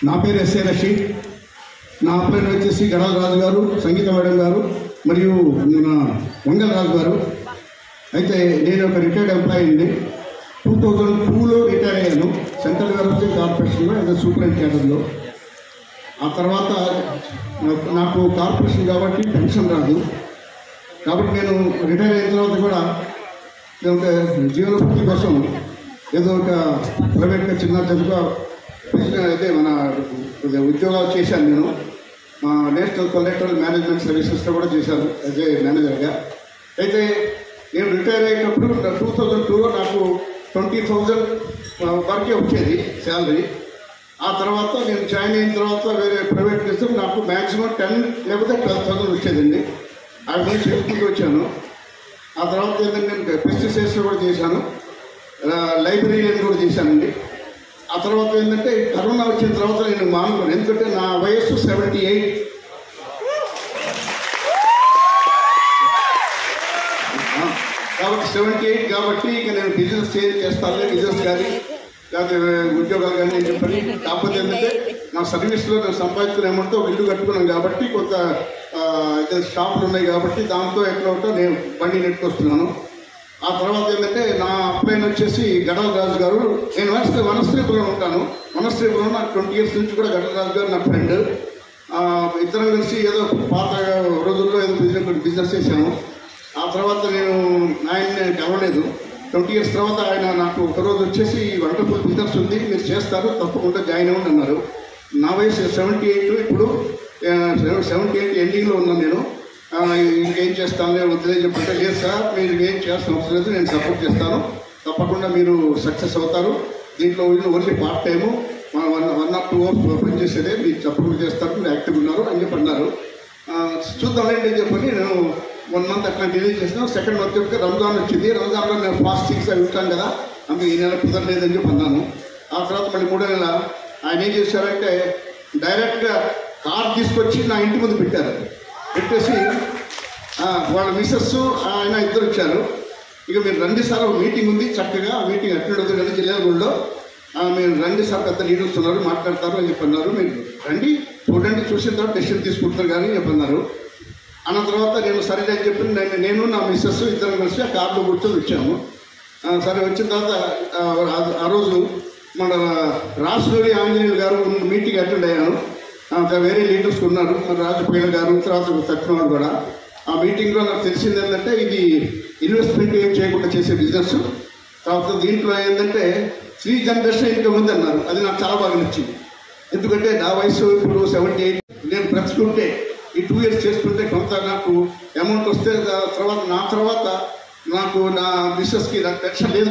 నా పేరు ఎస్ఏ రషీద్. నా అప్లైన్ వచ్చేసి గడాల రాజు గారు, సంగీత మేడం గారు మరియు మన వంగల రాజు గారు. అయితే నేను ఒక రిటైర్డ్ ఎంప్లాయీ అండి. 2002లో రిటైర్ అయ్యాను సెంట్రల్ గవర్నమెంట్ కార్పొరేషన్లో యాజ్ సూపరింట్ క్యాడర్లో. ఆ తర్వాత నాకు కార్పొరేషన్ కాబట్టి పెన్షన్ రాదు. కాబట్టి నేను రిటైర్ అయిన తర్వాత కూడా ఒక జీవనోపాధి కోసం ఏదో ఒక ప్రైవేట్గా చిన్న చదువుగా అయితే మన ఉద్యోగాలు చేశాను. నేను నేషనల్ కొలెక్టరల్ మేనేజ్మెంట్ సర్వీసెస్లో కూడా చేశాను యాజ్ ఏ మేనేజర్గా. అయితే నేను రిటైర్ అయినప్పుడు 2002లో నాకు 20,000 వరకే వచ్చేది శాలరీ. ఆ తర్వాత నేను జాయిన్ అయిన తర్వాత వేరే ప్రైవేట్ చేస్తే నాకు మ్యాక్సిమం 10 లేకపోతే 12,000 వచ్చేదండి. అవి నేను చేసుకుంటూ వచ్చాను. ఆ తర్వాత ఏంటంటే నేను పెస్టిసైడ్స్లో కూడా చేశాను, లైబ్రరీని కూడా చేశానండి. ఆ తర్వాత ఏంటంటే కరోనా వచ్చిన తర్వాత నేను మానుకున్నాను. ఎందుకంటే నా వయస్సు 78. కాబట్టి 78 కాబట్టి ఇక నేను బిజినెస్ చేస్తాను, బిజినెస్ కానీ లేకపోతే ఉద్యోగాలు కానీ నేను చెప్పని. కాకపోతే ఏంటంటే నా సర్వీస్లో నేను సంపాదించుకునే అమౌంట్తో ఒక ఇల్లు కట్టుకున్నాను కాబట్టి కొంత షాపులు ఉన్నాయి కాబట్టి దాంతో ఎక్కడో నేను బండి నెట్టుకొస్తున్నాను. ఆ తర్వాత ఏంటంటే నా అప్లైన్ వచ్చేసి గడాల రాజు గారు. నేను వనశ్రీపురం ఉంటాను. వనశ్రీపురం నాకు 20 years నుంచి కూడా గడాల రాజు గారు నా ఫ్రెండ్. ఇద్దరం కలిసి ఏదో పాత రోజుల్లో ఏదో బిజినెస్ చేశాను. ఆ తర్వాత నేను ఆయన్ని కలవలేదు. 20 years తర్వాత ఆయన నాకు ఒకరోజు వచ్చేసి వండర్ఫుల్ బిజినెస్ ఉంది, మీరు చేస్తారు, తప్పకుండా జాయిన్ అవ్వండి అన్నారు. నా వయసు 78, ఇప్పుడు 78 ఎండింగ్లో ఉన్నాను నేను. ఇంకేం చేస్తాను వద్దని చెప్పంటే, లేదు సార్ మీరు ఏం చేయాల్సిన అవసరం లేదు, నేను సపోర్ట్ చేస్తాను, తప్పకుండా మీరు సక్సెస్ అవుతారు. దీంట్లో only part time 1 or 2 hours పనిచేసేదే, మీరు సపోర్ట్ చేస్తారు, మీరు యాక్టివ్ ఉన్నారు అని చెప్పి అన్నారు. చూద్దామండి అని చెప్పని నేను 1 month అట్లా డిలే చేసినా. సెకండ్ మంత్ చెప్తే రంజాన్ వచ్చింది. రంజాన్లో నేను ఫాస్టింగ్స్ అవి ఉంటాను కదా, అందుకే ఈ నెల కుదరలేదని చెప్పి అన్నాను. ఆ తర్వాత మళ్ళీ 3వ నెల ఆయన ఏం చేశారంటే డైరెక్ట్గా కార్ తీసుకొచ్చి నా ఇంటి ముందు పెట్టారు. పెట్టేసి వాళ్ళ మిస్సెస్ ఆయన ఇద్దరు వచ్చారు. ఇక మీరు రండి సార్, ఒక మీటింగ్ ఉంది, చక్కగా ఆ మీటింగ్ అటెండ్ అవుతుంది కదా జిల్లాగూడలో, మీరు రండి సార్, పెద్ద లీడర్స్ ఉన్నారు, మాట్లాడతారు అని చెప్పన్నారు. మీరు రండి, చూడండి, చూసిన తర్వాత డెసిషన్ తీసుకుంటారు కానీ అని చెప్పన్నారు. అన్న తర్వాత నేను సరే అని చెప్పి నేను నా మిస్సెస్ ఇద్దరం కలిసి ఆ కార్లో కూర్చొని వచ్చాము. సరే వచ్చిన తర్వాత ఆ రోజు మన రాసులూరి ఆంజనేయులు గారు మీటింగ్ అటెండ్ అయ్యాను. వేరే లీడర్స్ ఉన్నారు, రాజపేట గారు, తర్వాత సత్యనారాయణ కూడా. ఆ మీటింగ్లో నాకు తెలిసింది ఏంటంటే ఇది ఇన్వెస్ట్మెంట్ ఏం చేయకుండా చేసే బిజినెస్. తర్వాత దీంట్లో ఏంటంటే 3 generation ఇన్కమ్ ఉంది అన్నారు. అది నాకు చాలా బాగా నచ్చింది. ఎందుకంటే నా వయసు ఇప్పుడు 78. నేను బ్రతుకుంటే ఈ 2 years చేసుకుంటే కొంత నాకు అమౌంట్ వస్తే తర్వాత నా మిస్సెస్కి నాకు టెన్షన్ లేదు.